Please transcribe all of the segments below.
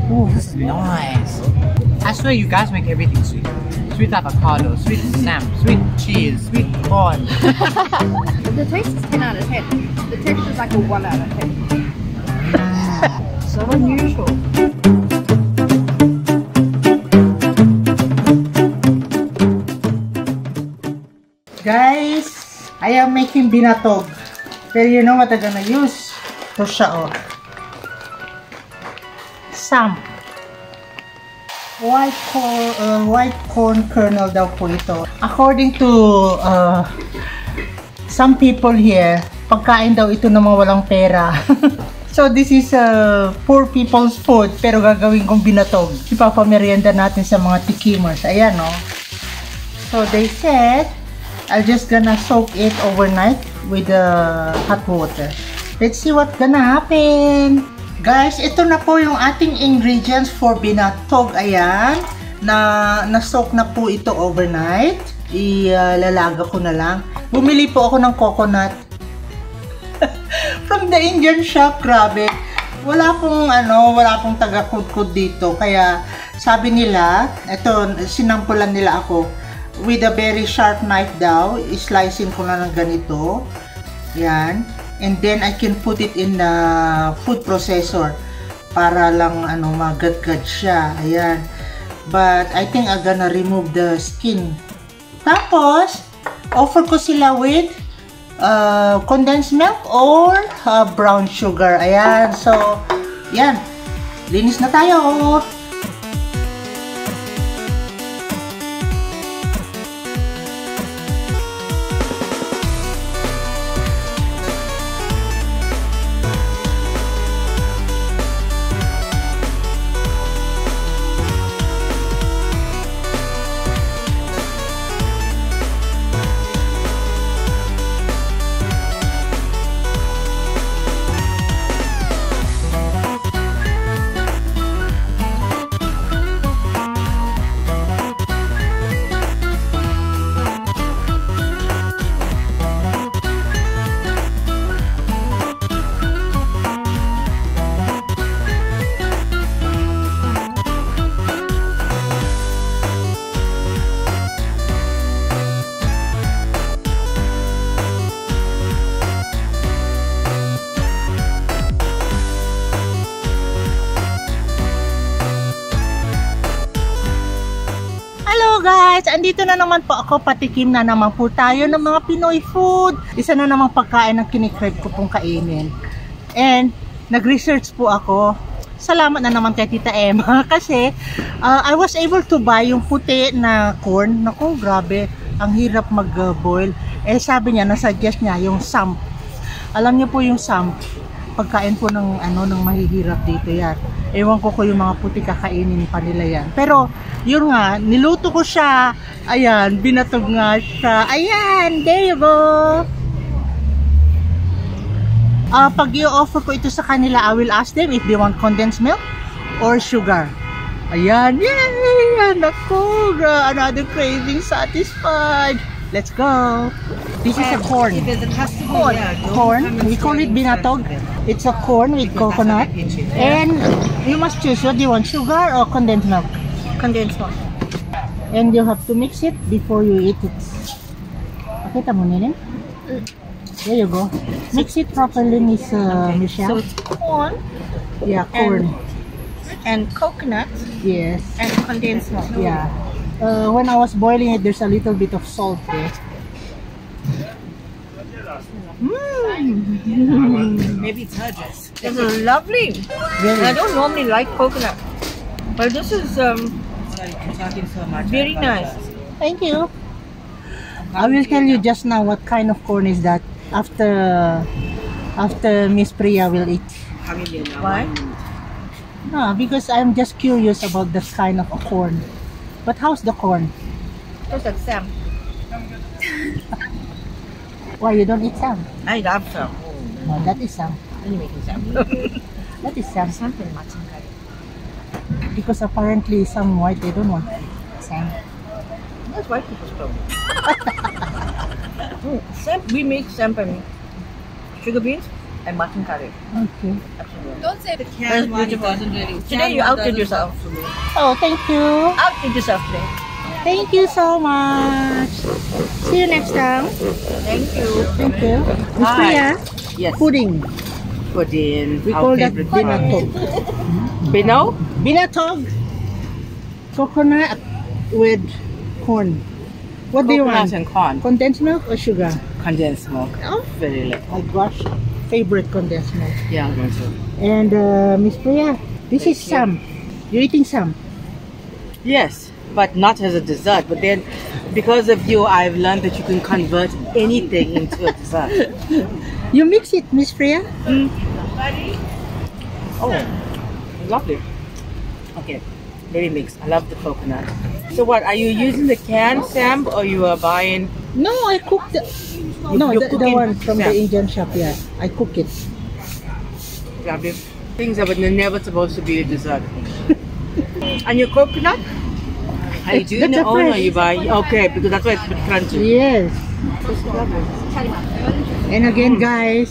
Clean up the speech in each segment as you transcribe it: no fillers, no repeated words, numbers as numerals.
Oh, this is nice. I swear you guys make everything sweet. Sweet avocado, sweet ham, sweet cheese, sweet corn. The taste is 10 out of 10. The texture is like a 1 out of 10. So unusual. Guys, I am making binatog. Pero you know what I'm gonna use? Ito siya, oh. Some white corn kernel daw po ito. According to some people here, pagkain daw ito ng mga walang pera. So this is poor people's food, pero gagawin kong binatog. Ipapamerienda natin sa mga tikimers. Ayan, no? So they said, I'll just gonna soak it overnight with hot water. Let's see what's gonna happen. Guys, ito na po yung ating ingredients for binatog. Ayan, na-soak na po ito overnight. Ilalaga ko na lang. Bumili po ako ng coconut from the Indian shop. Grabe, wala pong taga-kudkud dito. Kaya sabi nila, ito, sinampulan nila ako with a very sharp knife daw. I-slicing ko na ng ganito. Yan. And then I can put it in the food processor para lang magadgad siya. Ayan. But I think I'm gonna remove the skin. Tapos offer ko sila with condensed milk or brown sugar. Ayan. So, yan. Linis na tayo. Guys, andito na naman po ako, patikim na naman po tayo ng mga Pinoy food. Isa na namang pagkain ng kinikrave ko pong kainin. And nag-research po ako. Salamat na naman kay Tita Emma kasi I was able to buy yung puti na corn. Naku, grabe, ang hirap mag-boil. Sabi niya, nasuggest niya yung samp. Alam niyo po yung samp, pagkain po ng ng mahihirap dito yan. Ewan ko yung mga puti kakainin pa nila yan. Pero yun nga, niluto ko siya. Ayan, binatog nga siya. Ayan, there you go. Pag i-offer ko ito sa kanila, I will ask them if they want condensed milk or sugar. Ayan, yay! Naku, another craving satisfied. Let's go. This is a corn. Corn. We call it binatog. It's a corn with coconut. And you must choose. What do you want? Sugar or condensed milk? Condensed milk. And you have to mix it before you eat it. Pakita mo nila. There you go. Mix it properly, Miss Michelle. So it's corn. Yeah, corn. And coconut. Yes. And condensed milk. Yeah. When I was boiling it, there's a little bit of salt there. Maybe it's her dress. It's lovely. Really? I don't normally like coconut, but this is very nice. Thank you. I will tell you just now what kind of corn is that after Miss Priya will eat. Why? No, because I'm just curious about this kind of corn. But how's the corn? Just like Sam. Why you don't eat Sam? I love Sam. No, that is Sam. I'm making Sam. That is Sam. Something much. Because apparently some white they don't want Sam. That's white people's problem. Sam, we make Sam and sugar beans and mutton curry. Okay. Don't say the That's beautiful. Today you outdid yourself. Oh, thank you. Outdid yourself today. Thank you so much. See you next time. Thank you. Thank you. Miss Hi. Priya, Yes. pudding. Pudding. We call that binatog. Bino? Binatog. Coconut with corn. What do you Coconut want? and corn. Condensed milk or sugar? Condensed milk. Oh, Very little. my gosh. Favorite condensed milk. Yeah, I'm going to. And Miss Priya, this is you. Sam. You're eating Sam. Yes, but not as a dessert. But then, because of you, I've learned that you can convert anything into a dessert. You mix it, Miss Priya. Oh, lovely. Okay, very mixed. I love the coconut. So what, are you using the canned Sam or you are buying? No, I cooked the... No, you're the cooking one from the Sam. Indian shop, yeah. I cook it. Lovely. Things that were never supposed to be a dessert. And your coconut? Are you doing That's your a own or fresh. you buy? Okay, because that's why it's a bit crunchy. Yes. And again, guys,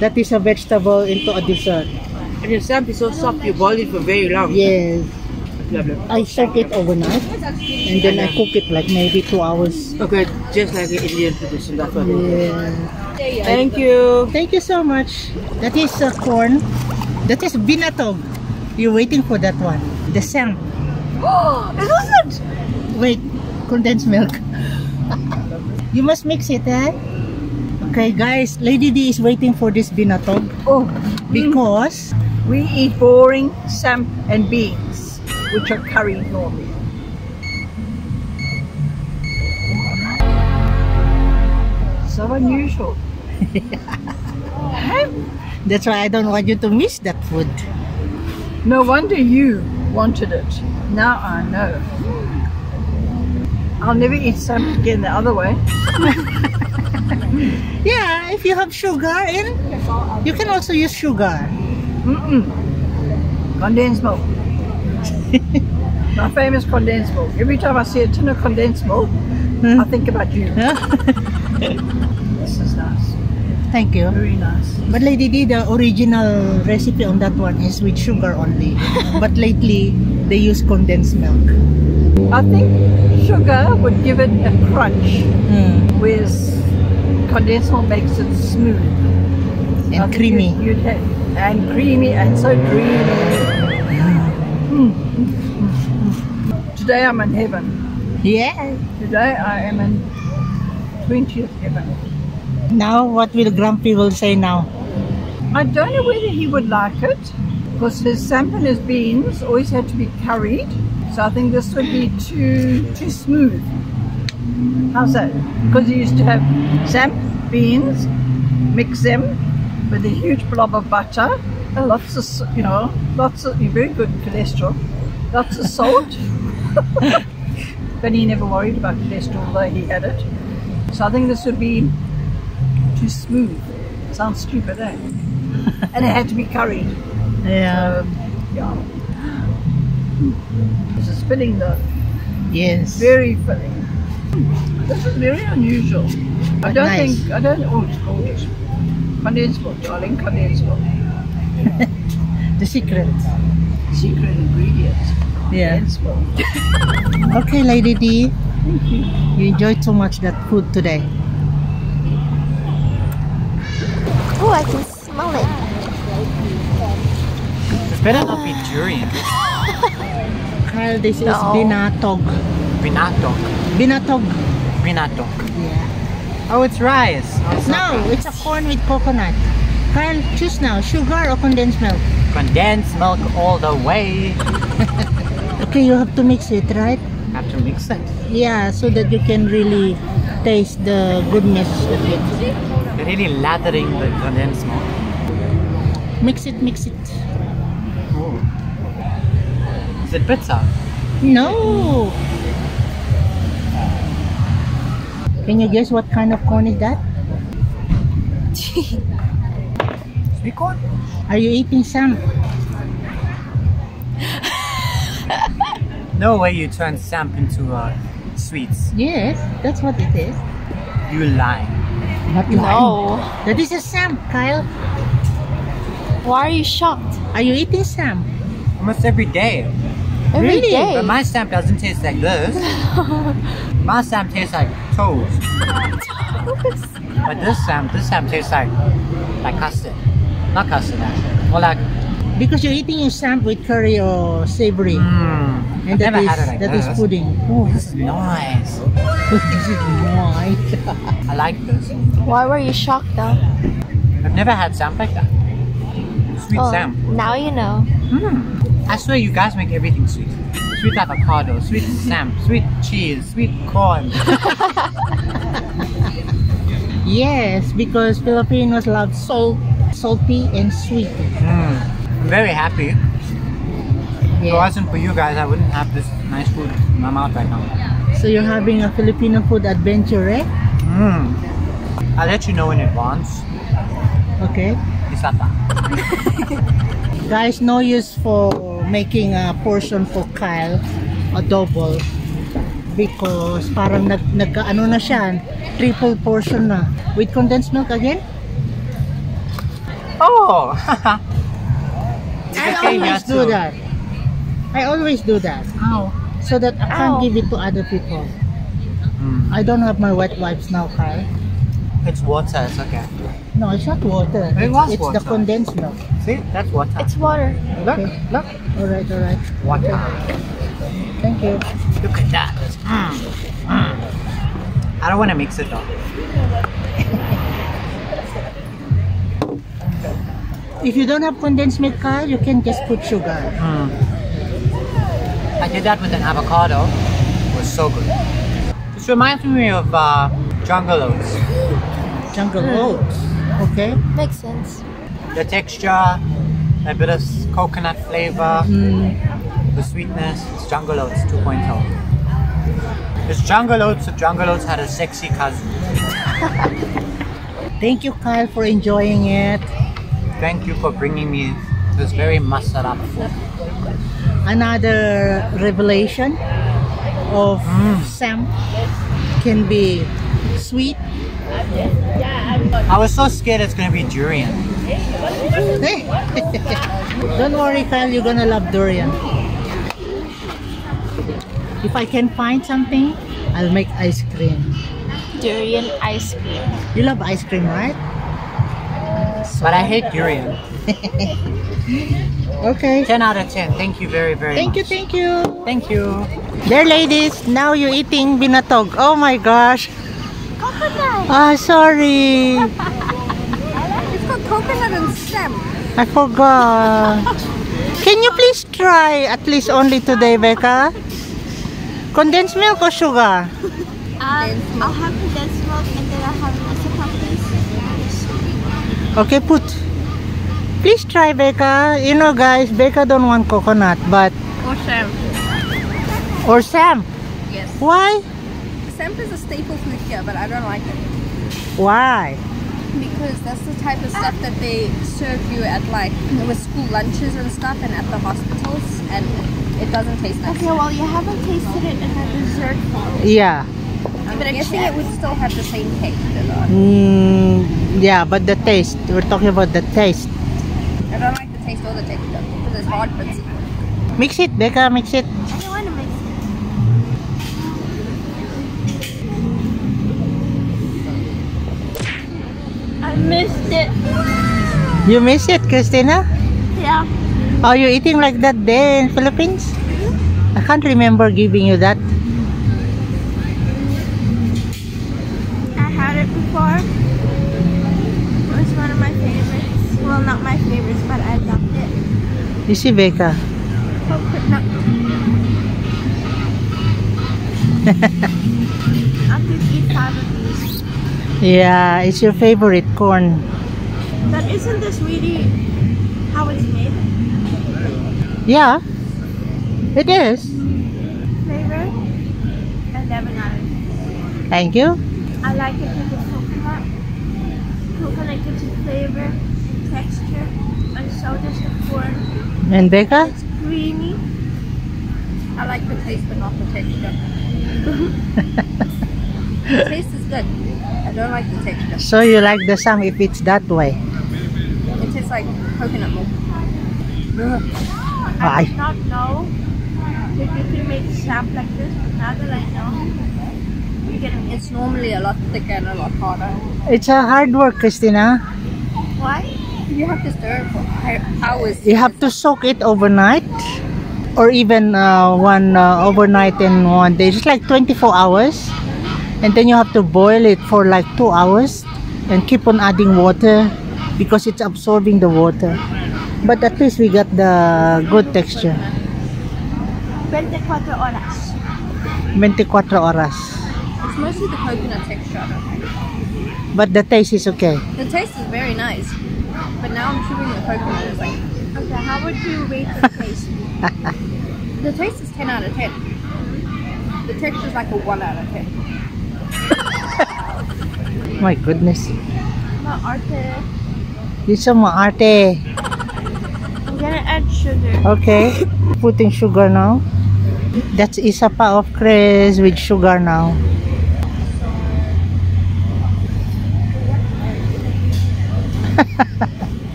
that is a vegetable into a dessert. And your Sam is so soft, you boil it for very long. Yes. Lovely. I soak it overnight and then I cook it like maybe 2 hours. Okay, just like the Indian tradition, that's what it is. Yeah. Thank you. Thank you so much. That is corn. That is binatog. You're waiting for that one. The Sam. Oh, it wasn't. Wait, condensed milk. You must mix it, eh? Okay, guys. Lady D is waiting for this binatog Oh, because we eat boring sam and beans, which are curried normally. So unusual. that's why I don't want you to miss that food. No wonder you wanted it. Now I know. I'll never eat sam again the other way. Yeah, if you have sugar in, you can also use sugar. Condensed milk. My famous condensed milk. Every time I see a tin of condensed milk, I think about you. This is nice. Thank you. Very nice. But Lady D, the original recipe on that one is with sugar only. But lately, they use condensed milk. I think sugar would give it a crunch, whereas condensed milk makes it smooth. I And think creamy. You'd have, and creamy and so dreamy. Today I'm in heaven. Yeah. Today I am in 20th heaven. Now, what will Grumpy will say now? I don't know whether he would like it because his samp and his beans always had to be curried. So I think this would be too smooth. How's that? Because he used to have samp, beans, mix them with a huge blob of butter, lots of, very good cholesterol, lots of salt. But he never worried about cholesterol, though he had it. So I think this would be too smooth. Sounds stupid, eh? And it had to be curried. Yeah. Yeah. This is filling though. Yes. Very filling. This is very unusual. I don't nice. think, oh, it's gorgeous. Condensed milk, darling, condensed milk. The secret. Secret ingredients. Yeah. Condensed milk. Okay, Lady D. Thank you. You enjoyed so much that food today. Oh, I can smell it. This better not be durian. Kyle, this is No. binatog. Binatok. Binatog. Binatok. Yeah. Oh, it's rice. Oh, it's not No, rice. it's a corn with coconut. Kyle, choose now. Sugar or condensed milk? Condensed milk all the way. Okay, you have to mix it, right? Have to mix it. Yeah, so that you can really taste the goodness of it. They're really lathering the condensed milk. Mix it, mix it. Oh. Is it bitter? No! Can you guess what kind of corn is that? Sweet corn? Are you eating some? No way you turn samp into sweets. Yes, that's what it is. You lying. Not lying. No. That is a Sam, Kyle. Why are you shocked? Are you eating Sam? Almost every day. Every Really? day. But my Sam doesn't taste like this. My Sam tastes like toast. But this Sam tastes like custard. Not custard, actually. More like Because you're eating your Sam with curry or savory. I've And never had it like that this. is pudding. Oh, this is nice. This is nice. I like this. Why were you shocked though? I've never had Sam like that. Sweet Oh, Sam. now you know. I swear you guys make everything sweet. Sweet avocado, sweet Sam, sweet cheese, sweet corn. Yes, because Filipinos love salty and sweet. I'm very happy. If it Yeah. wasn't for you guys, I wouldn't have this nice food in my mouth right now. So you're having a Filipino food adventure, eh? I'll let you know in advance. Okay. Isata. Guys, no use for making a portion for Kyle, a double, because parang ano na siya, triple portion na. With condensed milk again? Oh! I always do that. I always do that. Ow. So that I can't Ow. give it to other people. I don't have my wet wipes now, Kyle. It's water, it's okay. No, it's not water. It was It's the water. condensed milk. See? That's water. It's water. Look, Okay. look. Alright, alright. Water. Thank you. Look at that. I don't want to mix it though. If you don't have condensed milk, Kyle, you can just put sugar. I did that with an avocado. It was so good. This reminds me of jungle oats. Jungle oats. Okay. Makes sense. The texture, a bit of coconut flavor, the sweetness. It's jungle oats 2.0. It's jungle oats if jungle oats had a sexy cousin. Thank you, Kyle, for enjoying it. Thank you for bringing me this very masarap food. Another revelation of Sam can be sweet. I was so scared it's gonna be durian. Don't worry, Kyle, you're gonna love durian. If I can find something, I'll make ice cream. Durian ice cream. You love ice cream, right? But I hate durian. Okay. 10 out of 10. Thank you very, very Thank you, much. thank you. Thank you. There, ladies. Now you're eating binatog. Oh my gosh. Coconut. Ah, sorry. It's got coconut and Sam. I forgot. Can you please try at least only today, Becca? Condensed milk or sugar? I'll have condensed milk and then I'll have masapan, please. Okay, put. Please try, Becca. You know, guys, Becca don't want coconut, but Or Sam. or Sam. Yes. Why? Sam is a staple food here, but I don't like it. Why? Because that's the type of stuff that they serve you at like with school lunches and stuff and at the hospitals, and it doesn't taste nice. Okay, well you haven't tasted it in a dessert form. Yeah. I'm guessing it would still have the same taste. Yeah, but the taste. We're talking about the taste. I don't like the taste or the texture because it's hard bits. Mix it, Becca. Mix it. I don't want to mix it. I missed it. You miss it, Christina? Yeah. Oh, you eating like that there in Philippines? I can't remember giving you that. I had it before. It was one of my favorites. Well, not my favorites, but I loved it. You see, Becca? Coconut. I could eat 5 of these. Yeah, it's your favorite corn. But isn't this really how it's made? Yeah, it is. Flavor? 11 out of 10. Thank you. I like it because it's coconut. Coconut gives it flavor, texture, and so does the corn. And Becca? It's creamy. I like the taste but not the texture. The taste is good. I don't like the texture. So you like the Sam if it's that way? It tastes like coconut milk. I Ay. did not know that you can make sap like this, but now that I know, I'm getting it. It's normally a lot thicker and a lot harder. It's a hard work, Christina. Why? You have to stir it for hours. You have to soak it overnight, or even one overnight and one day. Just like 24 hours. And then you have to boil it for like 2 hours and keep on adding water because it's absorbing the water. But at least we got the good texture. 24 horas. 24 horas. It's mostly the coconut texture. I don't think. But the taste is okay. The taste is very nice. But now I'm chewing the coconut. It's like, Okay, how would you rate the taste? the taste is 10 out of 10. The texture is like a 1 out of 10. My goodness. Maarte. You're so maarte. I'm gonna add sugar. Okay. Putting sugar now. That's isa pa of Chris with sugar now.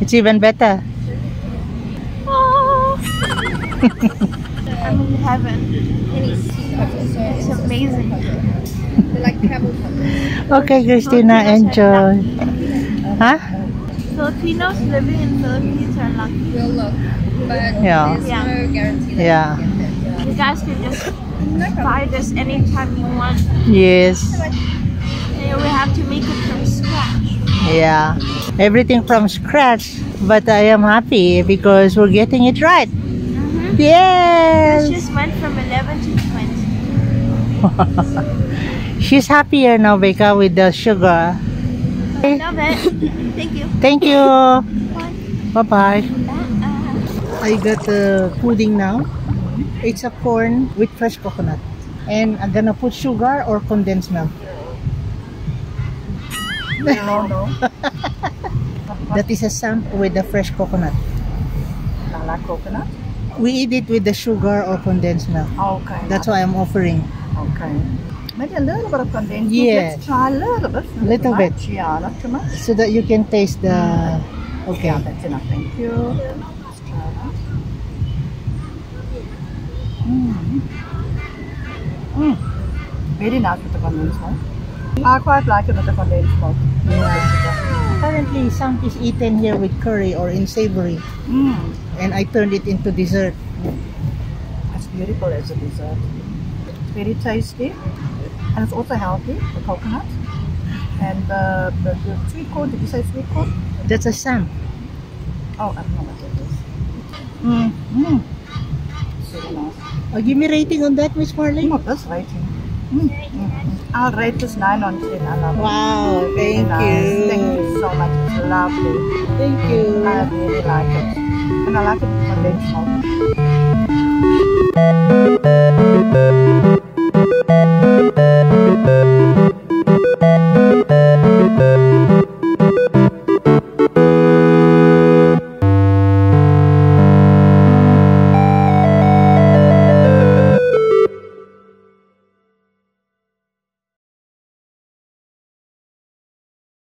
It's even better. Oh. I'm in heaven. Any sea peppers, so It's amazing. they're like camel peppers. Okay, Christina, enjoy. Huh? Filipinos living in Philippines are lucky. We'll look. But Yeah. there's Yeah. no guarantee that Yeah. you get it. You guys can just buy this anytime you want. Yes. And we have to make it from scratch. Yeah. Everything from scratch. But I am happy because we're getting it right. Yes. This just went from 11 to 20. She's happier now, Becca, with the sugar. Love it. Thank you. Thank you. Bye. Bye-bye. I got the pudding now. It's a corn with fresh coconut. And I'm gonna put sugar or condensed milk. That is a samp with the fresh coconut. I like coconut. We eat it with the sugar or condensed milk. Okay. That's why I'm offering. Okay. Maybe a little bit of condensed milk. Yes. Let's try a little bit. Not Little too bit. much. Yeah, not too much. So that you can taste the... Okay. Yeah, that's enough. Thank you. Let's try that. Very nice with the condensed milk. I quite like it with the condensed milk. Apparently, samp is eaten here with curry or in savory. And I turned it into dessert. It's beautiful as a dessert. Very tasty. And it's also healthy, the coconut. And the sweet corn, did you say sweet corn? That's a samp. Oh, I don't know what that is. It's very nice. Give me rating on that, Miss Marley. Not this rating. I'll rate this 9 on 10. I love it. Wow, Very thank nice. you. Thank you so much. It's lovely. Thank you. I really like it. And I like it with condensed milk.